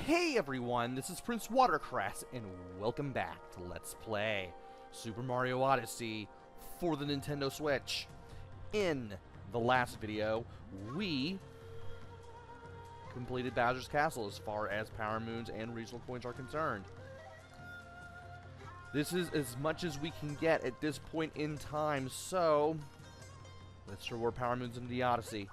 Hey everyone, this is PrinceWatercress, and welcome back to Let's Play Super Mario Odyssey for the Nintendo Switch. In the last video, we completed Bowser's Castle as far as Power Moons and Regional Coins are concerned. This is as much as we can get at this point in time, so let's reward Power Moons into the Odyssey.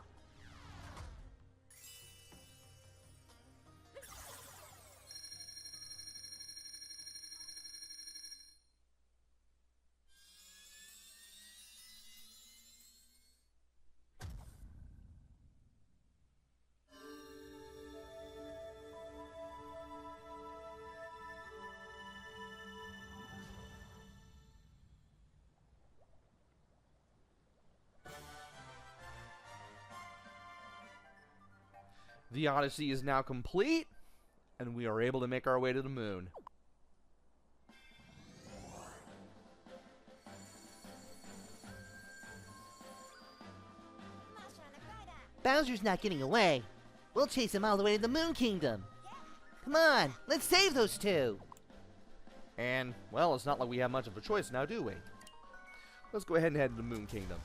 The Odyssey is now complete, and we are able to make our way to the moon. Bowser's not getting away. We'll chase him all the way to the Moon Kingdom. Come on, let's save those two. And, well, it's not like we have much of a choice now, do we? Let's go ahead and head to the Moon Kingdom.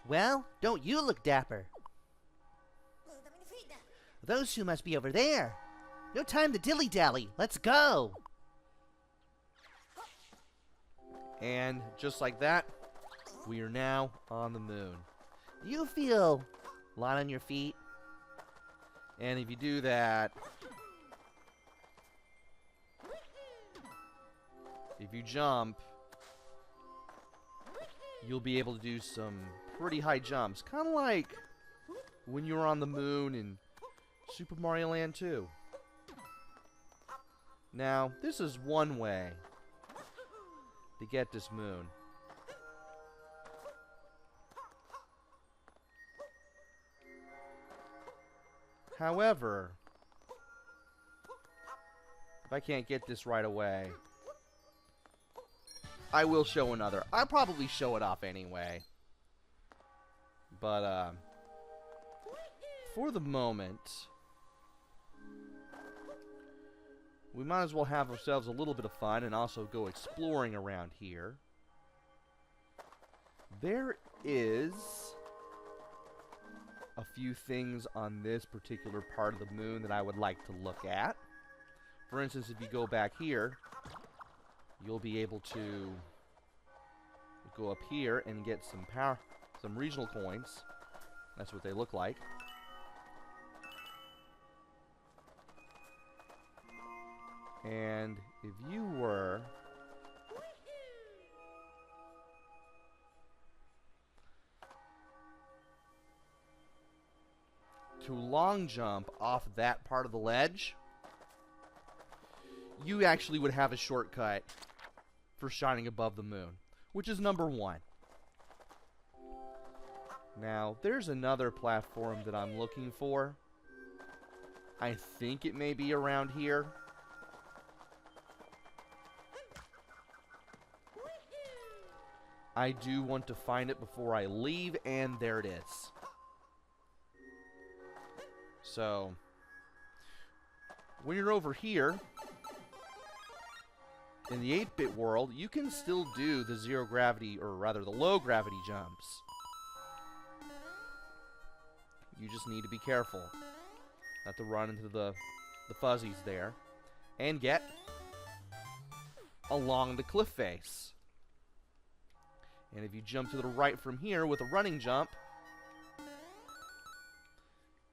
Well, don't you look dapper? Those two must be over there. No time to dilly-dally. Let's go. And just like that, we are now on the moon. You feel light on your feet? And if you do that, if you jump, you'll be able to do some pretty high jumps. Kind of like when you were on the moon in Super Mario Land 2. Now, this is one way to get this moon. However, if I can't get this right away, I will show another. I'll probably show it off anyway. But, for the moment, we might as well have ourselves a little bit of fun and also go exploring around here. There is a few things on this particular part of the moon that I would like to look at. For instance, if you go back here, you'll be able to go up here and get some regional coins. That's what they look like. And if you were to long jump off that part of the ledge, you actually would have a shortcut for shining above the moon, which is number 1. Now, there's another platform that I'm looking for. I think it may be around here. I do want to find it before I leave, and there it is. So, when you're over here, in the 8-bit world, you can still do the zero gravity, or rather the low gravity jumps. You just need to be careful not to run into the fuzzies there. And get along the cliff face. And if you jump to the right from here with a running jump,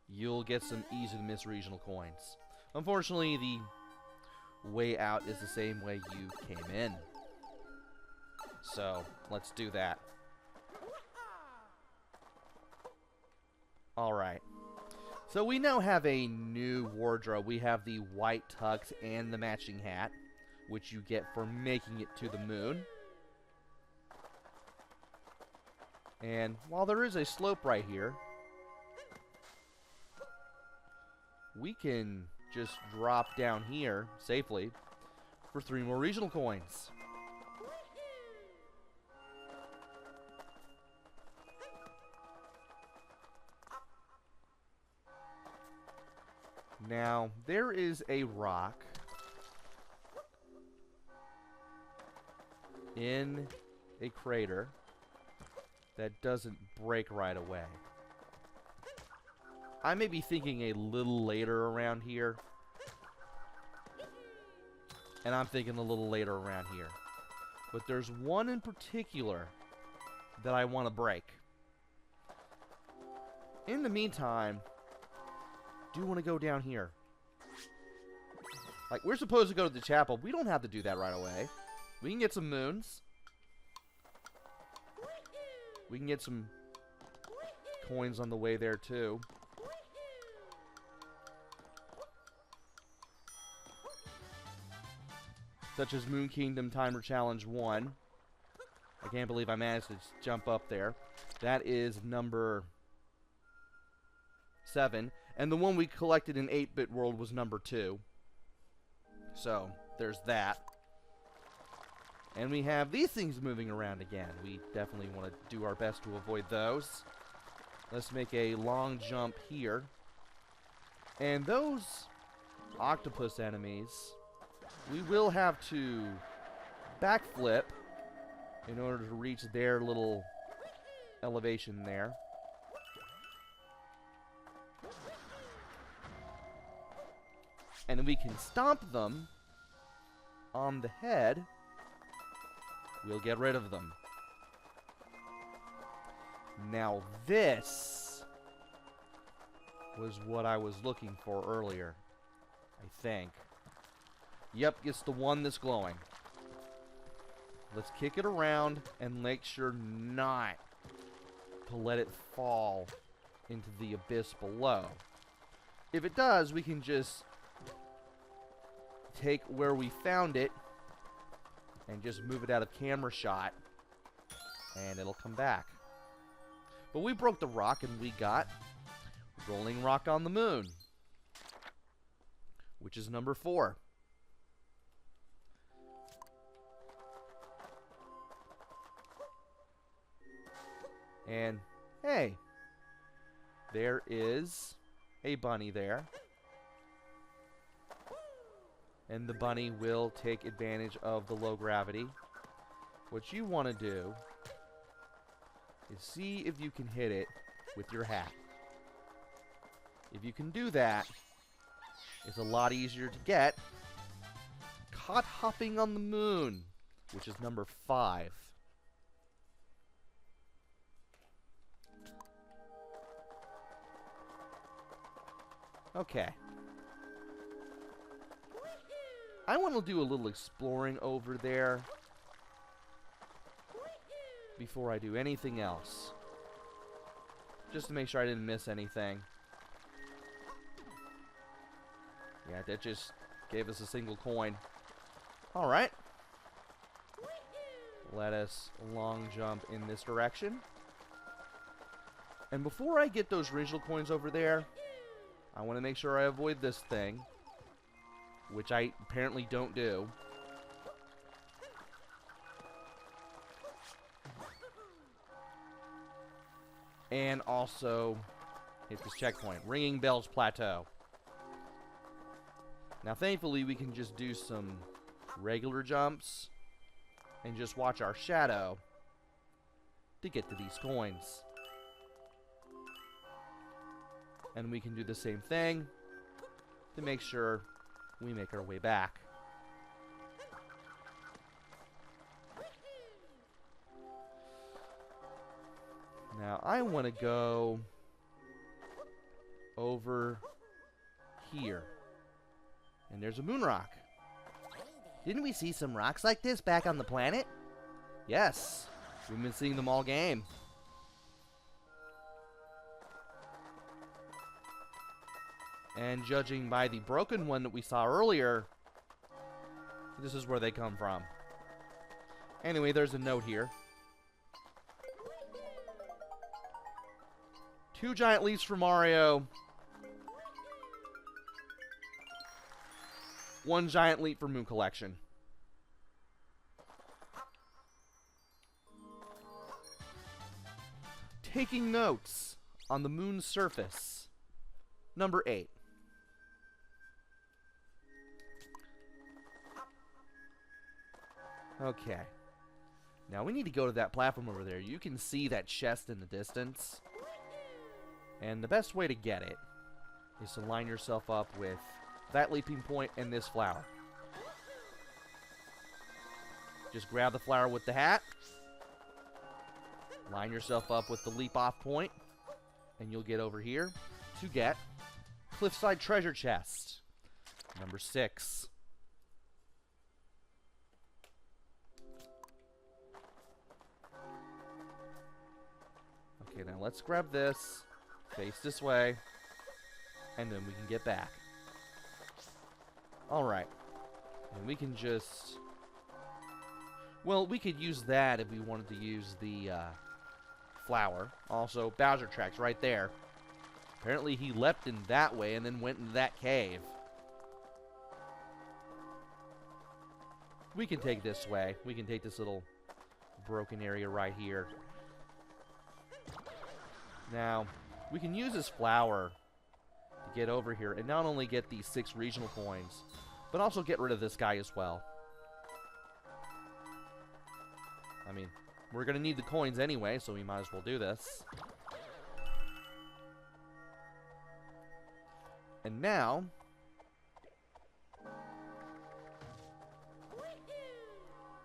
you'll get some easy to miss regional coins. Unfortunately, the way out is the same way you came in. So, let's do that. Alright. So we now have a new wardrobe. We have the white tux and the matching hat, which you get for making it to the moon. And while there is a slope right here, we can just drop down here safely for 3 more regional coins. Now, there is a rock in a crater that doesn't break right away. I may be thinking a little later around here, and I'm thinking a little later around here. But there's one in particular that I want to break. In the meantime, do want to go down here. Like, we're supposed to go to the chapel. We don't have to do that right away. We can get some moons. We can get some coins on the way there, too. Such as Moon Kingdom Timer Challenge 1. I can't believe I managed to jump up there. That is number 7. And the one we collected in 8-bit world was number 2. So, there's that. And we have these things moving around again. We definitely want to do our best to avoid those. Let's make a long jump here. And those octopus enemies, we will have to backflip in order to reach their little elevation there. And we can stomp them on the head. We'll get rid of them. Now this was what I was looking for earlier, I think. Yep, it's the one that's glowing. Let's kick it around and make sure not to let it fall into the abyss below. If it does, we can just take where we found it and just move it out of camera shot, and it'll come back. But we broke the rock and we got Rolling Rock on the Moon, which is number 4. And hey, there is a bunny there. And the bunny will take advantage of the low gravity. What you want to do is see if you can hit it with your hat. If you can do that, it's a lot easier to get. Caught hopping on the moon, which is number 5. Okay. I want to do a little exploring over there before I do anything else. Just to make sure I didn't miss anything. Yeah, that just gave us a single coin. Alright. Let us long jump in this direction. And before I get those regional coins over there, I want to make sure I avoid this thing, which I apparently don't do. And also hit this checkpoint, Ringing Bells Plateau. Now thankfully we can just do some regular jumps, and just watch our shadow to get to these coins. And we can do the same thing to make sure we make our way back. Now, I want to go over here. And there's a moon rock. Didn't we see some rocks like this back on the planet? Yes, we've been seeing them all game. And judging by the broken one that we saw earlier, this is where they come from. Anyway, there's a note here. 2 giant leaps for Mario. 1 giant leap for Moon Collection. Taking notes on the moon's surface. Number 8. Okay. Now we need to go to that platform over there. You can see that chest in the distance. And the best way to get it is to line yourself up with that leaping point and this flower. Just grab the flower with the hat. Line yourself up with the leap off point. And you'll get over here to get Cliffside Treasure Chest. Number 6. Okay, now let's grab this. Face this way. And then we can get back. Alright. And we can just... Well, we could use that if we wanted to use the flower. Also, Bowser tracks right there. Apparently he leapt in that way and then went into that cave. We can take this way. We can take this little broken area right here. Now, we can use this flower to get over here and not only get these 6 regional coins, but also get rid of this guy as well. I mean, we're going to need the coins anyway, so we might as well do this. And now,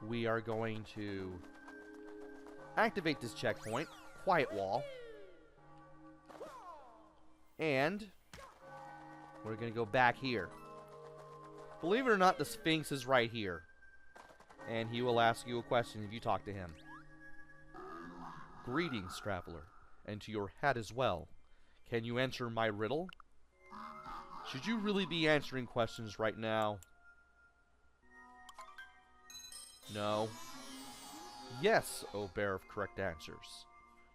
we are going to activate this checkpoint, Quiet Wall. And we're going to go back here. Believe it or not, the Sphinx is right here. And he will ask you a question if you talk to him. Greetings, traveler. And to your hat as well. Can you answer my riddle? Should you really be answering questions right now? No. Yes, O bearer of correct answers.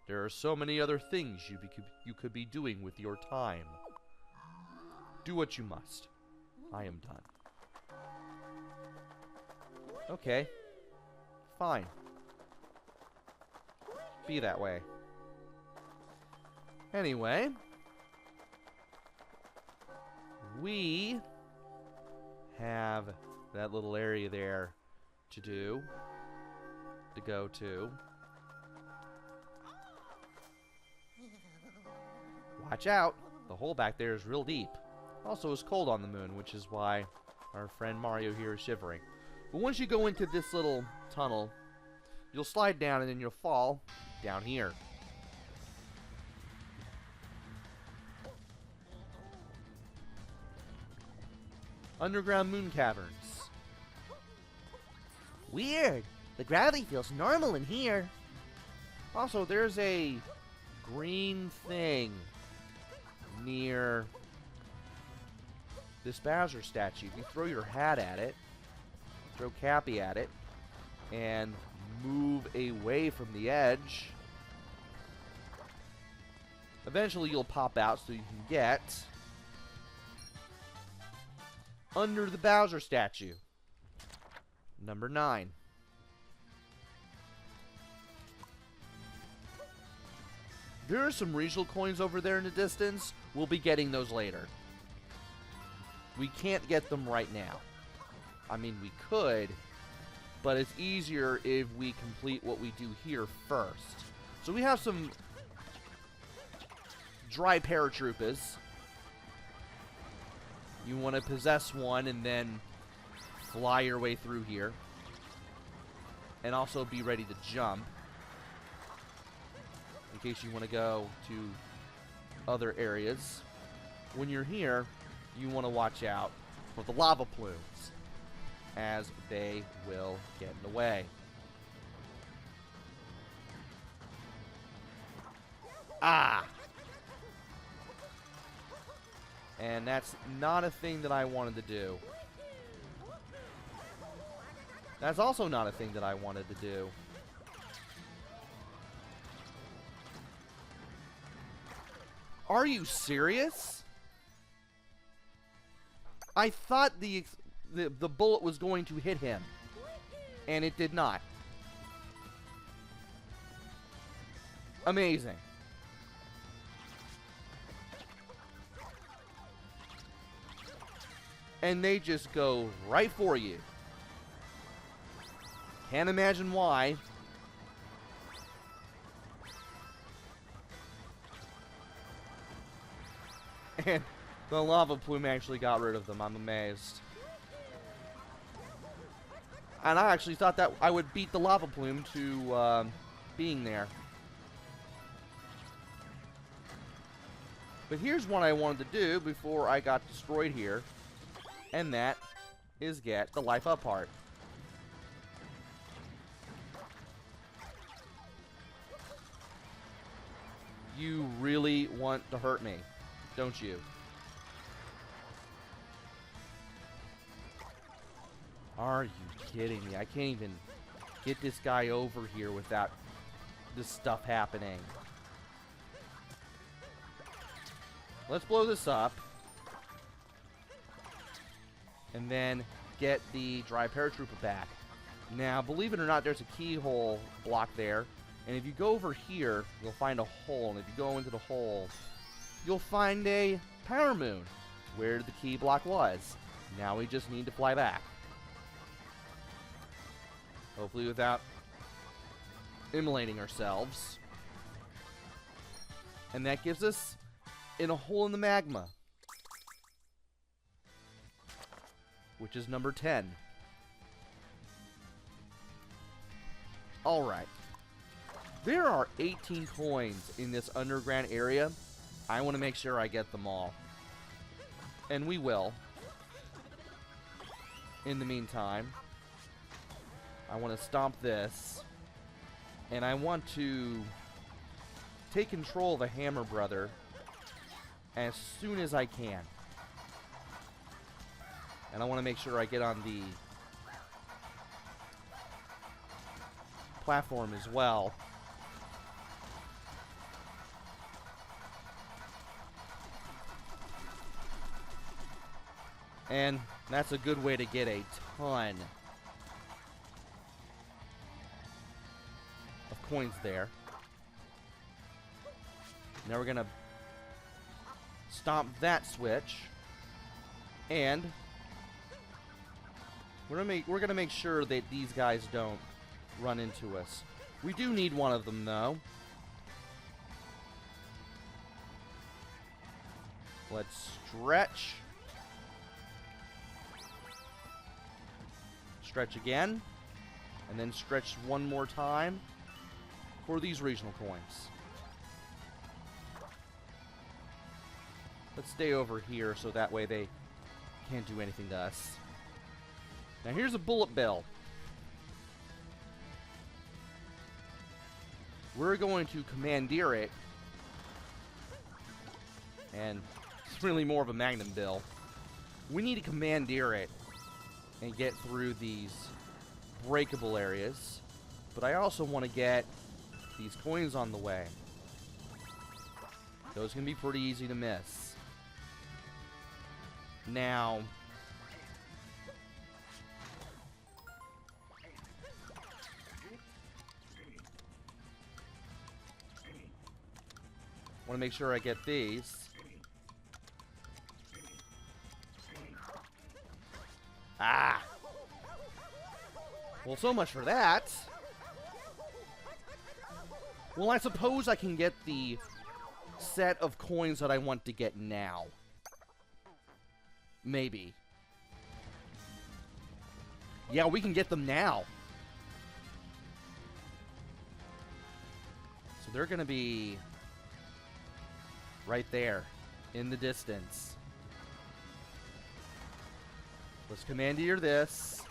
There are so many other things you could be doing with your time. Do what you must. I am done. Okay. Fine. Be that way. Anyway. We have that little area there to go to. Watch out! The hole back there is real deep. Also, it's cold on the moon, which is why our friend Mario here is shivering. But once you go into this little tunnel, you'll slide down and then you'll fall down here. Underground moon caverns. Weird. The gravity feels normal in here. Also, there's a green thing near this Bowser statue. If you throw your hat at it, throw Cappy at it, and move away from the edge, eventually you'll pop out so you can get under the Bowser statue. Number 9. There are some regional coins over there in the distance. We'll be getting those later. We can't get them right now. I mean, we could, but it's easier if we complete what we do here first. So we have some dry paratroopers. You want to possess one and then fly your way through here. And also be ready to jump, in case you want to go to other areas. When you're here, you want to watch out for the lava plumes, as they will get in the way. Ah! And that's not a thing that I wanted to do. That's also not a thing that I wanted to do. Are you serious? I thought the bullet was going to hit him, and it did not. Amazing. And they just go right for you. Can't imagine why. And the lava plume actually got rid of them. I'm amazed. And I actually thought that I would beat the lava plume to being there. But here's what I wanted to do before I got destroyed here. And that is get the life up heart. You really want to hurt me, don't you? Are you kidding me? I can't even get this guy over here without this stuff happening. Let's blow this up. And then get the dry paratrooper back. Now, believe it or not, there's a keyhole block there. And if you go over here, you'll find a hole. And if you go into the hole, you'll find a power moon where the key block was. Now we just need to fly back. Hopefully without immolating ourselves. And that gives us in a hole in the magma, which is number 10. Alright. There are 18 coins in this underground area. I want to make sure I get them all. And we will. In the meantime, I want to stomp this. And I want to take control of the Hammer Brother as soon as I can. And I want to make sure I get on the platform as well. And that's a good way to get a ton of coins there. Now we're going to stomp that switch. And we're gonna make sure that these guys don't run into us. We do need one of them, though. Let's stretch. Stretch again. And then stretch one more time for these regional coins. Let's stay over here so that way they can't do anything to us. Now here's a bullet bill. We're going to commandeer it. And it's really more of a magnum bill. We need to commandeer it and get through these breakable areas. But I also want to get these coins on the way. Those can be pretty easy to miss. Now, want to make sure I get these. Ah! Well, so much for that. Well, I suppose I can get the set of coins that I want to get now. Maybe. Yeah, we can get them now. So they're going to be right there in the distance. Let's commandeer this.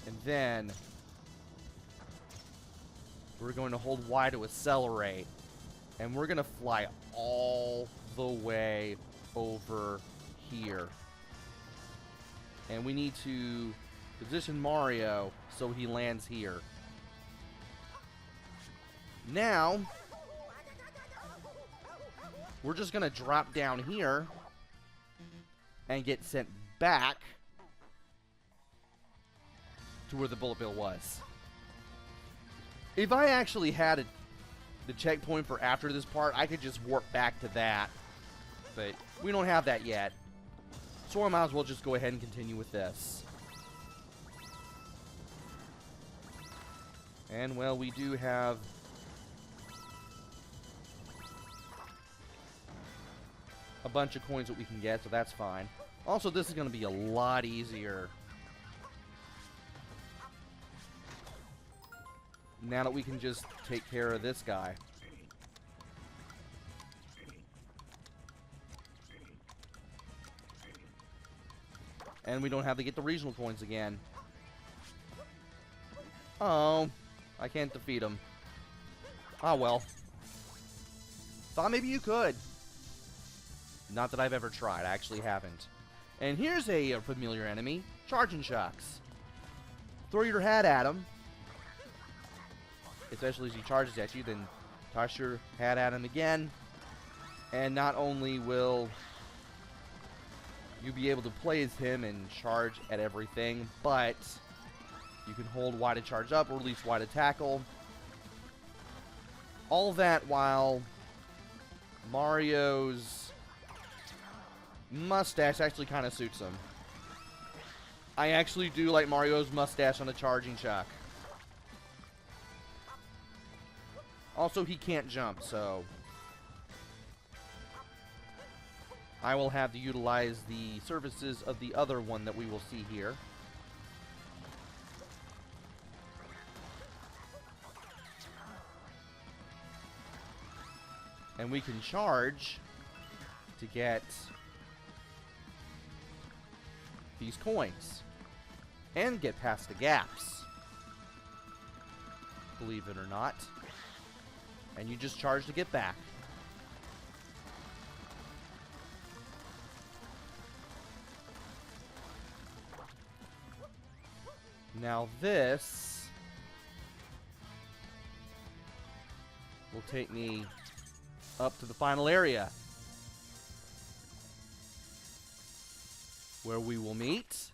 And then we're going to hold Y to accelerate. And we're going to fly all the way over here. And we need to position Mario so he lands here. Now, we're just going to drop down here and get sent back to where the bullet bill was. If I actually had the checkpoint for after this part, I could just warp back to that. But we don't have that yet. So I might as well just go ahead and continue with this. And, well, we do have a bunch of coins that we can get, so that's fine. Also, this is going to be a lot easier now that we can just take care of this guy. And we don't have to get the regional coins again. Oh, I can't defeat him. Ah, well. Thought maybe you could. Not that I've ever tried. I actually haven't. And here's a familiar enemy. Charging Shocks. Throw your hat at him. Especially as he charges at you. Then toss your hat at him again. And not only will you be able to play as him and charge at everything, but you can hold Y to charge up or release Y to tackle. All that while Mario's mustache actually kind of suits him. I actually do like Mario's mustache on a charging shock. Also, he can't jump, so I will have to utilize the services of the other one that we will see here. And we can charge to get these coins and get past the gaps, believe it or not. And you just charge to get back. Now this will take me up to the final area, where we will meet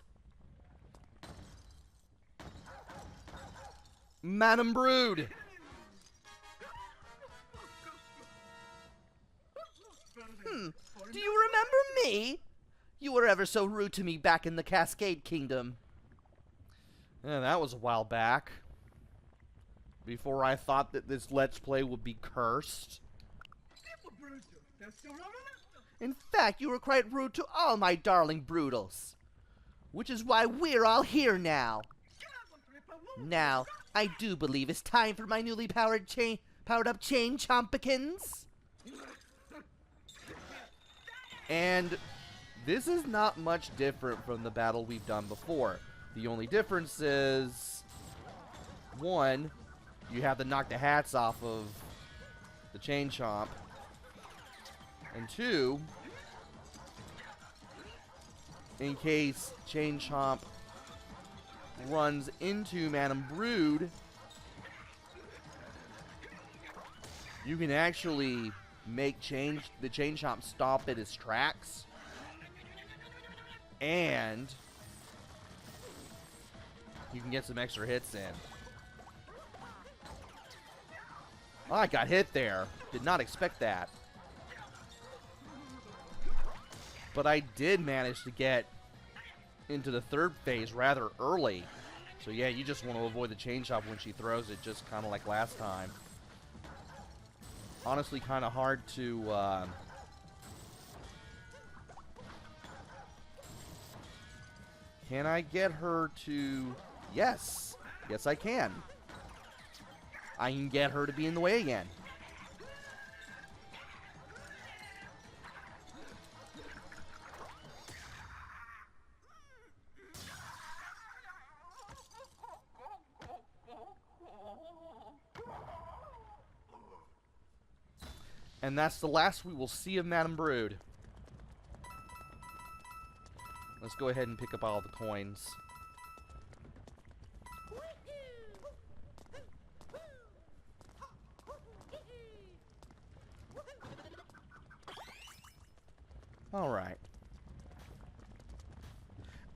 Madam Brood. Do you remember me? You were ever so rude to me back in the Cascade Kingdom. Yeah, that was a while back. Before I thought that this Let's Play would be cursed. In fact, you were quite rude to all my darling Broodals. Which is why we're all here now. Now, I do believe it's time for my newly powered up chain chompikins. And this is not much different from the battle we've done before. The only difference is, one, you have to knock the hats off of the Chain Chomp. And two, in case Chain Chomp runs into Madam Brood, you can actually make the Chain Chomp stop at his tracks. And you can get some extra hits in. Oh, I got hit there. Did not expect that. But I did manage to get into the third phase rather early. So yeah, you just want to avoid the chain chomp when she throws it, just kind of like last time. Honestly, kind of hard to... Can I get her to... Yes! Yes, I can. I can get her to be in the way again. And that's the last we will see of Madame Brood. Let's go ahead and pick up all the coins. Alright.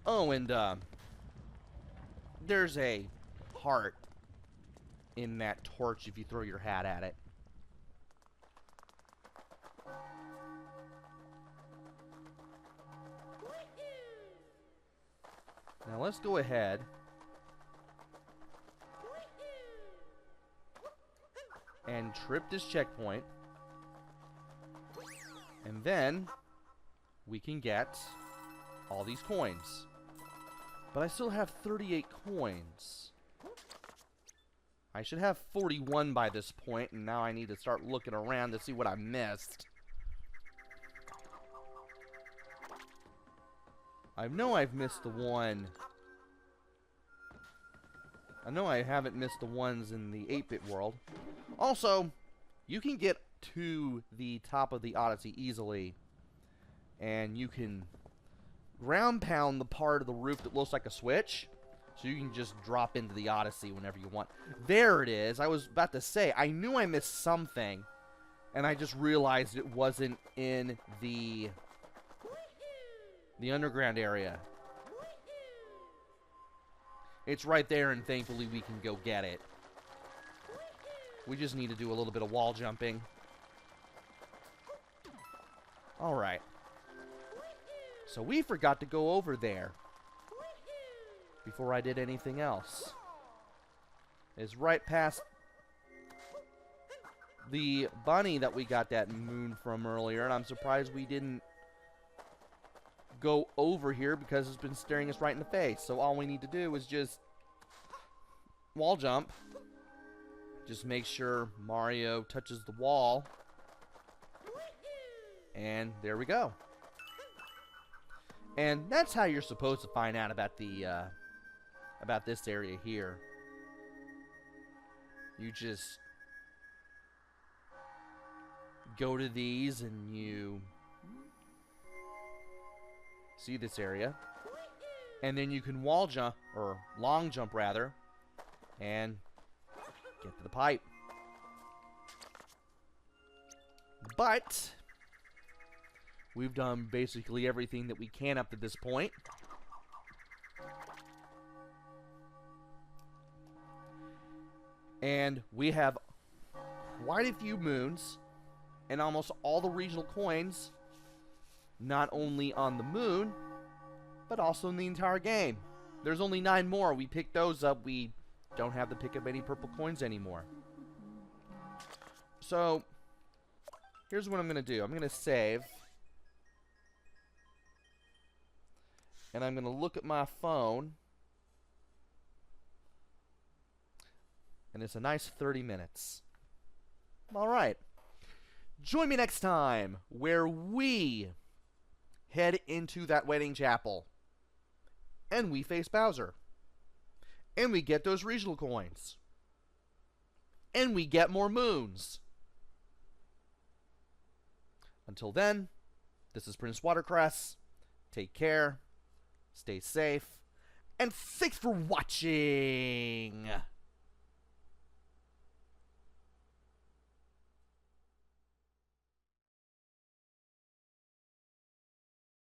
Oh, and there's a heart in that torch if you throw your hat at it. Now let's go ahead and trip this checkpoint, and then we can get all these coins. But I still have 38 coins. I should have 41 by this point, and now I need to start looking around to see what I missed. I know I've missed the one. I know I haven't missed the ones in the 8-bit world. Also, you can get to the top of the Odyssey easily, and you can ground pound the part of the roof that looks like a switch, so you can just drop into the Odyssey whenever you want. There it is. I was about to say, I knew I missed something, and I just realized it wasn't in the underground area. It's right there, and thankfully we can go get it. We just need to do a little bit of wall jumping. Alright. So we forgot to go over there before I did anything else. It's right past the bunny that we got that moon from earlier, and I'm surprised we didn't go over here because it's been staring us right in the face. So all we need to do is just wall jump. Just make sure Mario touches the wall. And there we go. And that's how you're supposed to find out about the about this area here. You just go to these and you see this area, and then you can wall jump, or long jump rather, and get to the pipe. But we've done basically everything that we can up to this point. And we have quite a few moons and almost all the regional coins, not only on the moon, but also in the entire game. There's only 9 more. We picked those up. We don't have to pick up any purple coins anymore. So, here's what I'm going to do. I'm going to save. And I'm going to look at my phone. And it's a nice 30 minutes. Alright. Join me next time where we head into that wedding chapel. And we face Bowser. And we get those regional coins. And we get more moons. Until then, this is PrinceWatercress. Take care. Stay safe. And thanks for watching.